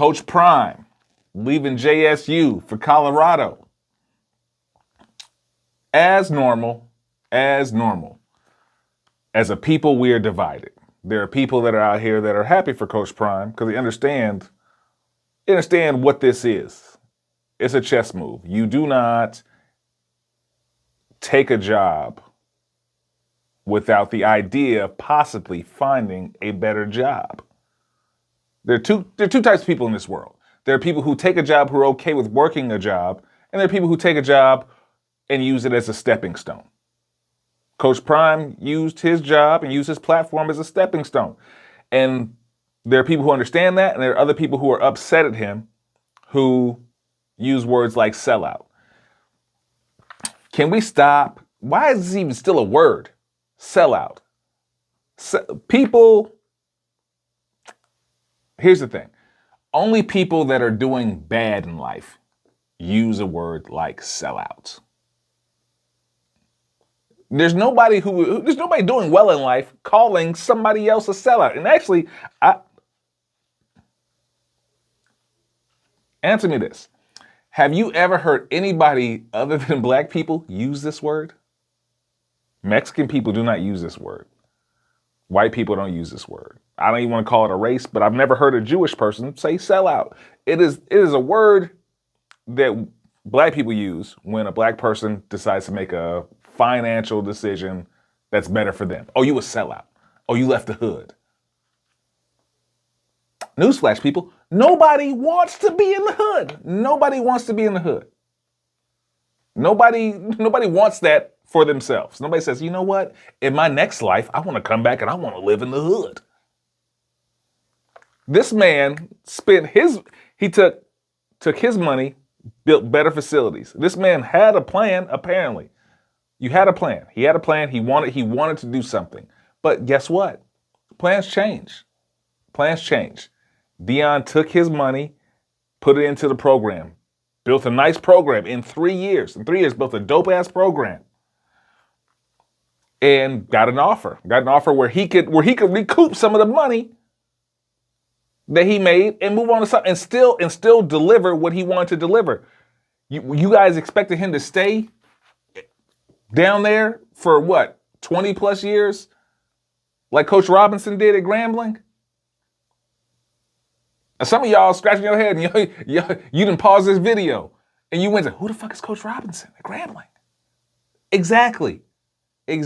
Coach Prime leaving JSU for Colorado. As normal. As a people, we are divided. There are people that are out here that are happy for Coach Prime because they understand what this is. It's a chess move. You do not take a job without the idea of possibly finding a better job. There are two types of people in this world. There are people who take a job who are okay with working a job, and there are people who take a job and use it as a stepping stone. Coach Prime used his job and used his platform as a stepping stone. And there are people who understand that, and there are other people who are upset at him who use words like sellout. Can we stop? Why is this even still a word? Sellout. People, here's the thing. Only people that are doing bad in life use a word like sellout. There's nobody doing well in life calling somebody else a sellout. And actually, answer me this. Have you ever heard anybody other than black people use this word? Mexican people do not use this word. White people don't use this word. I don't even want to call it a race, but I've never heard a Jewish person say sellout. It is a word that black people use when a black person decides to make a financial decision that's better for them. Oh, you a sellout. Oh, you left the hood. Newsflash, people. Nobody wants to be in the hood. Nobody wants to be in the hood. Nobody wants that for themselves. Nobody says, you know what? In my next life, I want to come back and I want to live in the hood. This man took his money, built better facilities. This man had a plan, apparently. You had a plan. He had a plan. He wanted to do something. But guess what? Plans change. Deion took his money, put it into the program, built a nice program in 3 years. In 3 years, built a dope-ass program. And got an offer where he could recoup some of the money that he made and move on to something and still deliver what he wanted to deliver. You guys expected him to stay down there for what, 20 plus years? Like Coach Robinson did at Grambling? And some of y'all scratching your head and you didn't pause this video and you went to, who the fuck is Coach Robinson at Grambling? Exactly. I'm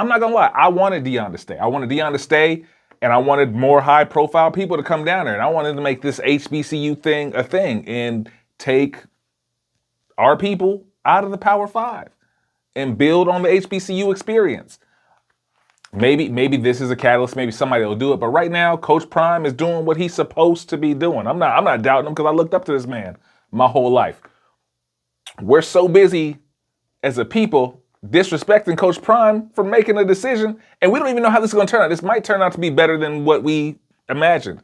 not gonna lie, I wanted Deion to stay. And I wanted more high profile people to come down there. And I wanted to make this HBCU thing a thing and take our people out of the Power Five and build on the HBCU experience. Maybe this is a catalyst. Maybe somebody will do it. But right now, Coach Prime is doing what he's supposed to be doing. I'm not doubting him because I looked up to this man my whole life. We're so busy as a people disrespecting Coach Prime for making a decision, and we don't even know how this is going to turn out. This might turn out to be better than what we imagined.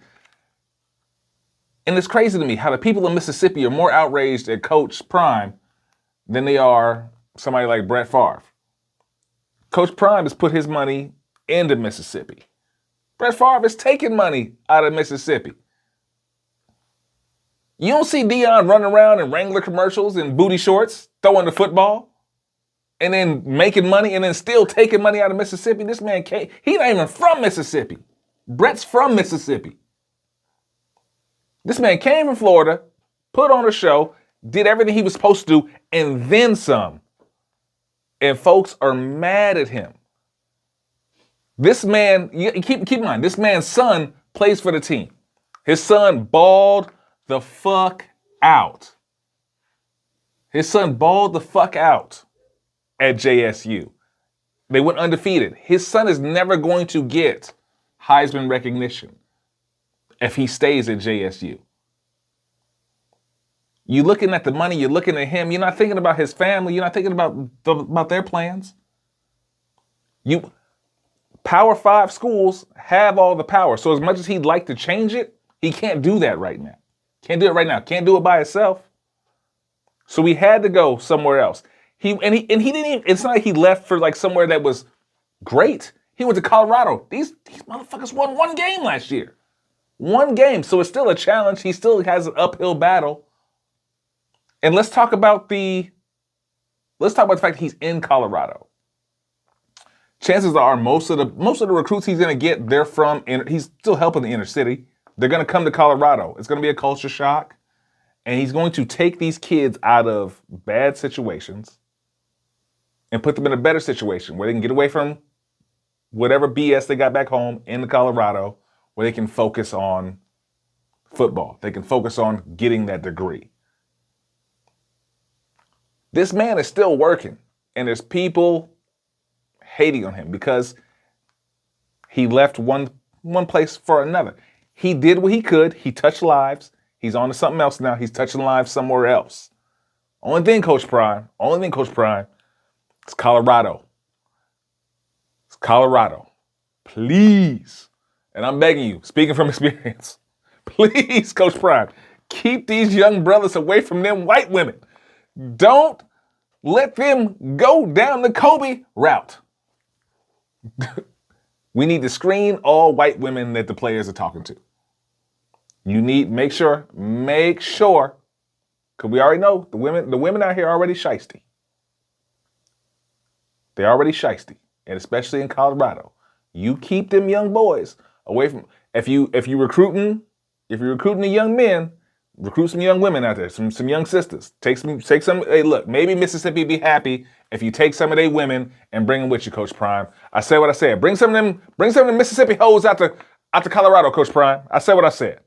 And it's crazy to me how the people in Mississippi are more outraged at Coach Prime than they are somebody like Brett Favre. Coach Prime has put his money into Mississippi. Brett Favre is taking money out of Mississippi. You don't see Deion running around in Wrangler commercials and booty shorts, throwing the football, and then making money and then still taking money out of Mississippi. This man he's not even from Mississippi. Brett's from Mississippi. This man came from Florida, put on a show, did everything he was supposed to do, and then some. And folks are mad at him. This man, keep in mind, this man's son plays for the team. His son balled the fuck out. His son balled the fuck out at JSU. They went undefeated. His son is never going to get Heisman recognition if he stays at JSU. You're looking at the money, you're looking at him, you're not thinking about his family, you're not thinking about their plans. Power 5 schools have all the power. So as much as he'd like to change it, he can't do that right now. Can't do it right now. Can't do it by himself. So we had to go somewhere else. He didn't even, it's not like he left for like somewhere that was great. He went to Colorado. These motherfuckers won one game last year. One game. So it's still a challenge. He still has an uphill battle. And let's talk about the fact that he's in Colorado. Chances are most of the recruits he's going to get, he's still helping the inner city. They're going to come to Colorado. It's going to be a culture shock. And he's going to take these kids out of bad situations and put them in a better situation where they can get away from whatever BS they got back home into Colorado, where they can focus on football. They can focus on getting that degree. This man is still working, and there's people hating on him because he left one place for another. He did what he could. He touched lives. He's on to something else now. He's touching lives somewhere else. Only thing, Coach Prime, it's Colorado. It's Colorado. Please, and I'm begging you, speaking from experience, please, Coach Prime, keep these young brothers away from them white women. Don't let them go down the Kobe route. We need to screen all white women that the players are talking to. You need make sure, because we already know the women out here are already shiesty. They're already shiesty, and especially in Colorado. You keep them young boys away from. If you recruiting the young men, recruit some young women out there, some young sisters. Take some. Hey, look, maybe Mississippi be happy if you take some of their women and bring them with you, Coach Prime. I said what I said. Bring some of them Mississippi hoes out to Colorado, Coach Prime. I said what I said.